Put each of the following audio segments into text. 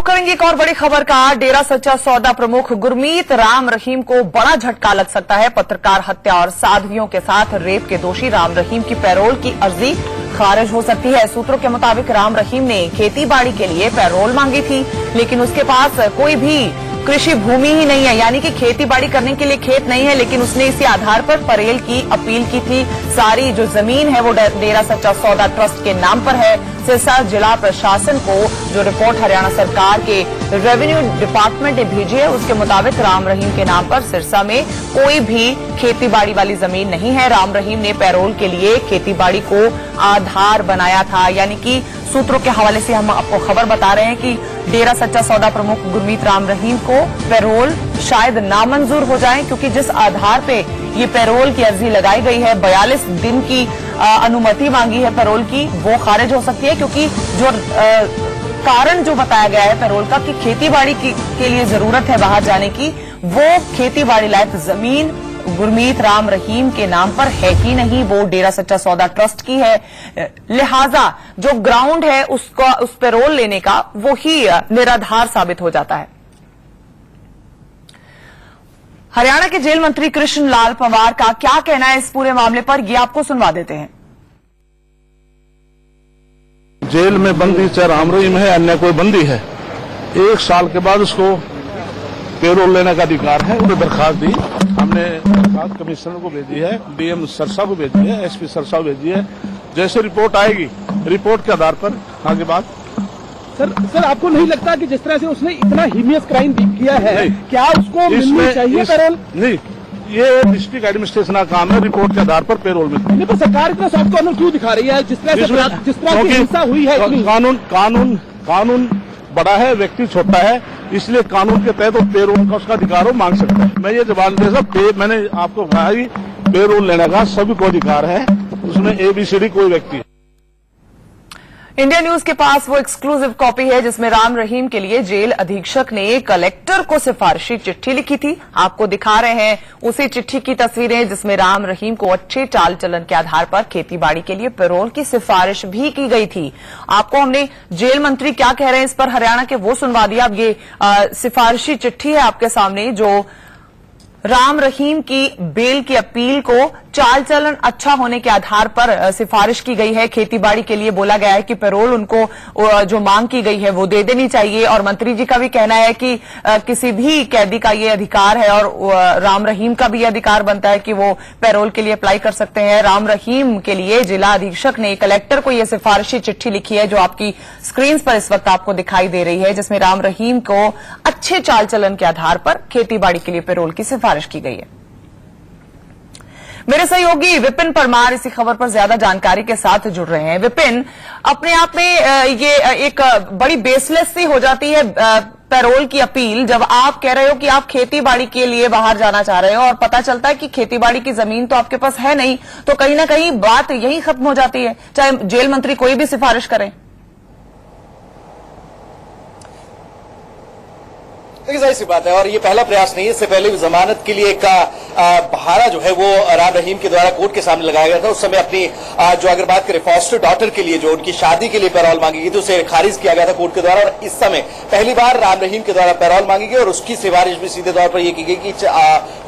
रुख करेंगे एक और बड़ी खबर का। डेरा सच्चा सौदा प्रमुख गुरमीत राम रहीम को बड़ा झटका लग सकता है। पत्रकार हत्या और साध्वियों के साथ रेप के दोषी राम रहीम की पैरोल की अर्जी खारिज हो सकती है। सूत्रों के मुताबिक राम रहीम ने खेतीबाड़ी के लिए पैरोल मांगी थी, लेकिन उसके पास कोई भी कृषि भूमि ही नहीं है, यानी कि खेतीबाड़ी करने के लिए खेत नहीं है, लेकिन उसने इसी आधार पर पैरोल की अपील की थी। सारी जो जमीन है वो डेरा सच्चा सौदा ट्रस्ट के नाम पर है। सिरसा जिला प्रशासन को जो रिपोर्ट हरियाणा सरकार के रेवेन्यू डिपार्टमेंट ने भेजी है, उसके मुताबिक राम रहीम के नाम पर सिरसा में कोई भी खेतीबाड़ी वाली जमीन नहीं है। राम रहीम ने पैरोल के लिए खेतीबाड़ी को आधार बनाया था, यानी कि सूत्रों के हवाले से हम आपको खबर बता रहे हैं कि डेरा सच्चा सौदा प्रमुख गुरमीत राम रहीम को पैरोल शायद नामंजूर हो जाए, क्योंकि जिस आधार पे ये पैरोल की अर्जी लगाई गई है, 42 दिन की अनुमति मांगी है पैरोल की, वो खारिज हो सकती है। क्योंकि जो कारण जो बताया गया है पैरोल का कि खेतीबाड़ी के लिए जरूरत है बाहर जाने की, वो खेतीबाड़ी लायक जमीन गुरमीत राम रहीम के नाम पर है ही नहीं, वो डेरा सच्चा सौदा ट्रस्ट की है। लिहाजा जो ग्राउंड है उसका, उस पैरोल लेने का, वो ही निराधार साबित हो जाता है। हरियाणा के जेल मंत्री कृष्ण लाल पंवार का क्या कहना है इस पूरे मामले पर, ये आपको सुनवा देते हैं। जेल में बंदी चाहे राम रहीम है अन्य कोई बंदी है, 1 साल के बाद उसको पैरोल लेने का अधिकार है। उन्हें दरखास्त दी, हमने दरखास्त कमिश्नर को भेजी है, डीएम सरसा को भेजी है, एसपी सरसा को भेजी है। जैसे रिपोर्ट आएगी, रिपोर्ट के आधार पर आगे बात। सर आपको नहीं लगता कि जिस तरह से उसने इतना हीनियस क्राइम किया है, क्या उसको मिलनी चाहिए पैरोल? नहीं, ये डिस्ट्रिक्ट एडमिनिस्ट्रेशन का काम है, रिपोर्ट के आधार पर पैरोल मिलती है। नहीं, पर सरकार इतना सॉफ्ट कॉर्नर क्यों दिखा रही है? जिस तरह की हिंसा हुई है, कानून बड़ा है, व्यक्ति छोटा है, इसलिए कानून के तहत पैरोल का उसका अधिकार मांग सकता है। मैं ये जवाब दे सकता, मैंने आपको कहा कि पैरोल लेने का सभी को अधिकार है, उसमें ABCD कोई व्यक्ति। इंडिया न्यूज के पास वो एक्सक्लूसिव कॉपी है जिसमें राम रहीम के लिए जेल अधीक्षक ने कलेक्टर को सिफारिशी चिट्ठी लिखी थी। आपको दिखा रहे हैं उसी चिट्ठी की तस्वीरें जिसमें राम रहीम को अच्छे चाल चलन के आधार पर खेतीबाड़ी के लिए पैरोल की सिफारिश भी की गई थी। आपको हमने जेल मंत्री क्या कह रहे हैं इस पर हरियाणा के वो सुनवा दिया। अब ये सिफारिशी चिट्ठी है आपके सामने, जो राम रहीम की बेल की अपील को चाल चलन अच्छा होने के आधार पर सिफारिश की गई है। खेतीबाड़ी के लिए बोला गया है कि पैरोल उनको जो मांग की गई है वो दे देनी चाहिए। और मंत्री जी का भी कहना है कि किसी भी कैदी का ये अधिकार है और राम रहीम का भी ये अधिकार बनता है कि वो पैरोल के लिए अप्लाई कर सकते हैं। राम रहीम के लिए जिला अधीक्षक ने कलेक्टर को ये सिफारिशी चिट्ठी लिखी है, जो आपकी स्क्रीन पर इस वक्त आपको दिखाई दे रही है, जिसमें राम रहीम को अच्छे चाल चलन के आधार पर खेतीबाड़ी के लिए पैरोल की सिफारिश की गई है। मेरे सहयोगी विपिन परमार इसी खबर पर ज्यादा जानकारी के साथ जुड़ रहे हैं। विपिन, अपने आप में ये एक बड़ी बेसलेस सी हो जाती है पैरोल की अपील, जब आप कह रहे हो कि आप खेतीबाड़ी के लिए बाहर जाना चाह रहे हो और पता चलता है कि खेतीबाड़ी की जमीन तो आपके पास है नहीं, तो कहीं ना कहीं बात यही खत्म हो जाती है, चाहे जेल मंत्री कोई भी सिफारिश करें। देखिए, जाहिर सी बात है, और ये पहला प्रयास नहीं है। इससे पहले भी जमानत के लिए का बहाना जो है वो राम रहीम के द्वारा कोर्ट के सामने लगाया गया था। उस समय अपनी जो अगर बात करें फॉस्टर डॉटर के लिए, जो उनकी शादी के लिए पैरोल मांगी गई थी, उसे खारिज किया गया था कोर्ट के द्वारा। और इस समय पहली बार राम रहीम के द्वारा पैरोल मांगी गई और उसकी सिफारिश भी सीधे तौर पर यह की गई कि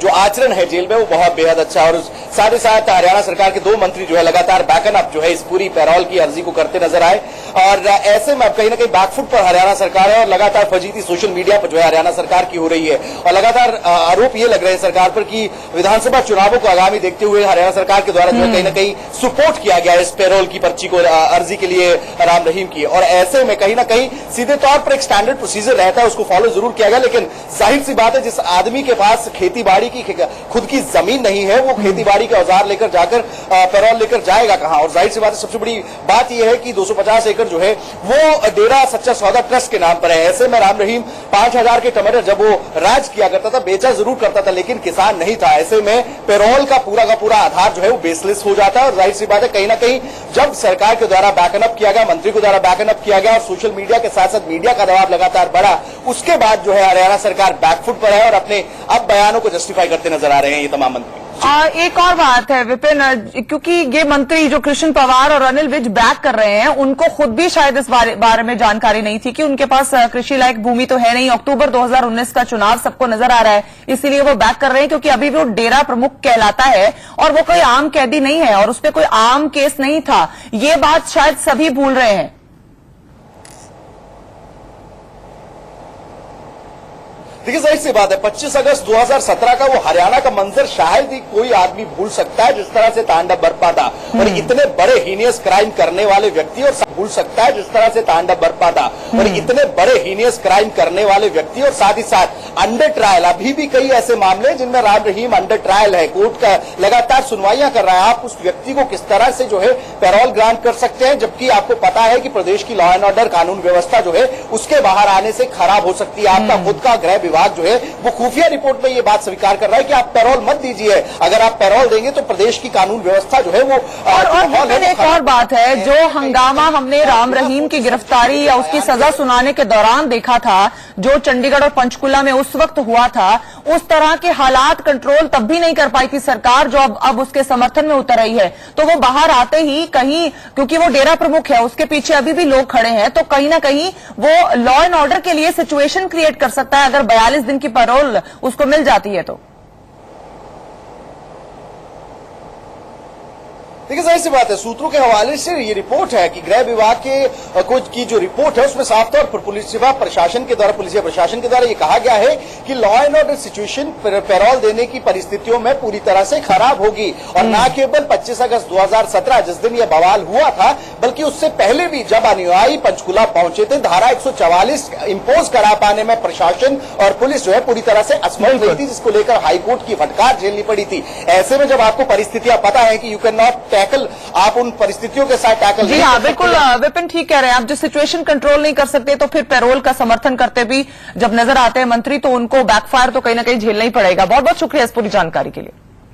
जो आचरण है जेल में वो बहुत बेहद अच्छा। और साथ ही साथ हरियाणा सरकार के 2 मंत्री जो है लगातार बैकन अप जो है इस पूरी पैरोल की अर्जी को करते नजर आए। और ऐसे में अब कहीं ना कहीं बैकफुट पर हरियाणा सरकार है और लगातार फजीती सोशल मीडिया पर जो है हरियाणा सरकार की हो रही है। और लगातार आरोप ये लग रहे हैं सरकार पर कि विधानसभा चुनावों को आगामी देखते हुए हरियाणा सरकार के द्वारा जो है कहीं ना कहीं सपोर्ट किया गया इस पैरोल की पर्ची को, अर्जी के लिए राम रहीम की। और ऐसे में कहीं ना कहीं सीधे तौर पर एक स्टैंडर्ड प्रोसीजर रहता है, उसको फॉलो जरूर किया गया, लेकिन जाहिर सी बात है जिस आदमी के पास खेतीबाड़ी की खुद की जमीन नहीं है, वो खेतीबाड़ी के औजार लेकर जाकर पैरोल लेकर जाएगा कहां। और जाहिर सी बात है सबसे बड़ी बात यह है कि 250 एकड़ जो है वो डेरा सच्चा सौदा ट्रस्ट के नाम पर है। ऐसे में राम रहीम 5000 के टमाटर जब वो राज किया करता था, बेचा जरूर करता था, लेकिन किसान नहीं था। ऐसे में पैरोल का पूरा आधार जो है वो बेसलेस हो जाता है। और जाहिर सी बात है कहीं ना कहीं जब सरकार के द्वारा बैकअप किया गया, मंत्री के द्वारा बैकअप किया गया और सोशल मीडिया के साथ साथ मीडिया का दबाव लगातार बढ़ा, उसके बाद जो है हरियाणा सरकार बैकफुट पर है और अपने अब बयानों को जस्टिफाई करते नजर आ रहे हैं ये तमाम मंत्री। एक और बात है विपिन, क्योंकि ये मंत्री जो कृष्ण पवार और अनिल विज बैक कर रहे हैं, उनको खुद भी शायद इस बारे में जानकारी नहीं थी कि उनके पास कृषि लायक भूमि तो है नहीं। अक्टूबर 2019 का चुनाव सबको नजर आ रहा है, इसीलिए वो बैक कर रहे हैं, क्योंकि अभी भी वो डेरा प्रमुख कहलाता है और वो कोई आम कैदी नहीं है और उसपे कोई आम केस नहीं था। ये बात शायद सभी भूल रहे हैं। देखिए, जाहिर सी बात है, 25 अगस्त 2017 का वो हरियाणा का मंजर शायद ही कोई आदमी भूल सकता है, जिस तरह से तांडव बरपा था और इतने बड़े हीनियस क्राइम करने वाले व्यक्ति, और भूल सकता है जिस तरह से तांडव बरपा था और इतने बड़े हीनियस क्राइम करने वाले व्यक्ति, और साथ ही साथ अंडर ट्रायल अभी भी कई ऐसे मामले जिनमें राम रहीम अंडर ट्रायल है, कोर्ट का लगातार सुनवाइयां कर रहा है। आप उस व्यक्ति को किस तरह से जो है पैरोल ग्रांट कर सकते हैं, जबकि आपको पता है कि प्रदेश की लॉ एंड ऑर्डर कानून व्यवस्था जो है उसके बाहर आने से खराब हो सकती है। आपका खुद का गृह विभाग जो है वो खुफिया रिपोर्ट में ये बात स्वीकार कर रहा है कि आप पैरोल मत दीजिए, अगर आप पैरोल देंगे तो प्रदेश की कानून व्यवस्था जो है वो और एक और बात है, जो हंगामा हमने राम रहीम की गिरफ्तारी या उसकी सजा सुनाने के दौरान देखा था, जो चंडीगढ़ और पंचकुला में उस वक्त हुआ था, उस तरह के हालात कंट्रोल तब भी नहीं कर पाई थी सरकार, जो अब उसके समर्थन में उतर रही है। तो वो बाहर आते ही कहीं, क्योंकि वो डेरा प्रमुख है, उसके पीछे अभी भी लोग खड़े हैं, तो कहीं ना कहीं वो लॉ एंड ऑर्डर के लिए सिचुएशन क्रिएट कर सकता है, अगर 42 दिन की पैरोल उसको मिल जाती है तो। देखिए, जाहिर सी बात है, सूत्रों के हवाले से ये रिपोर्ट है कि गृह विभाग के कुछ की जो रिपोर्ट है उसमें साफ तौर पर पुलिस सेवा प्रशासन के द्वारा, पुलिस प्रशासन के द्वारा ये कहा गया है कि law and order situation parole देने की परिस्थितियों में पूरी तरह से खराब होगी। और न केवल 25 अगस्त 2017 जिस दिन यह बवाल हुआ था, बल्कि उससे पहले भी जब अनुयायी पंचकुला पहुंचे थे, धारा 144 इंपोज करा पाने में प्रशासन और पुलिस जो है पूरी तरह से असमर्थ रही थी, जिसको लेकर हाईकोर्ट की फटकार झेलनी पड़ी थी। ऐसे में जब आपको परिस्थितियां पता है कि यू कैन नॉट टैकल, आप उन परिस्थितियों के साथ टैकल। जी हाँ, बिल्कुल विपिन ठीक कह रहे हैं आप, जो सिचुएशन कंट्रोल नहीं कर सकते तो फिर पैरोल का समर्थन करते भी जब नजर आते हैं मंत्री, तो उनको बैकफायर तो कहीं ना कहीं झेलना ही पड़ेगा। बहुत बहुत शुक्रिया इस पूरी जानकारी के लिए।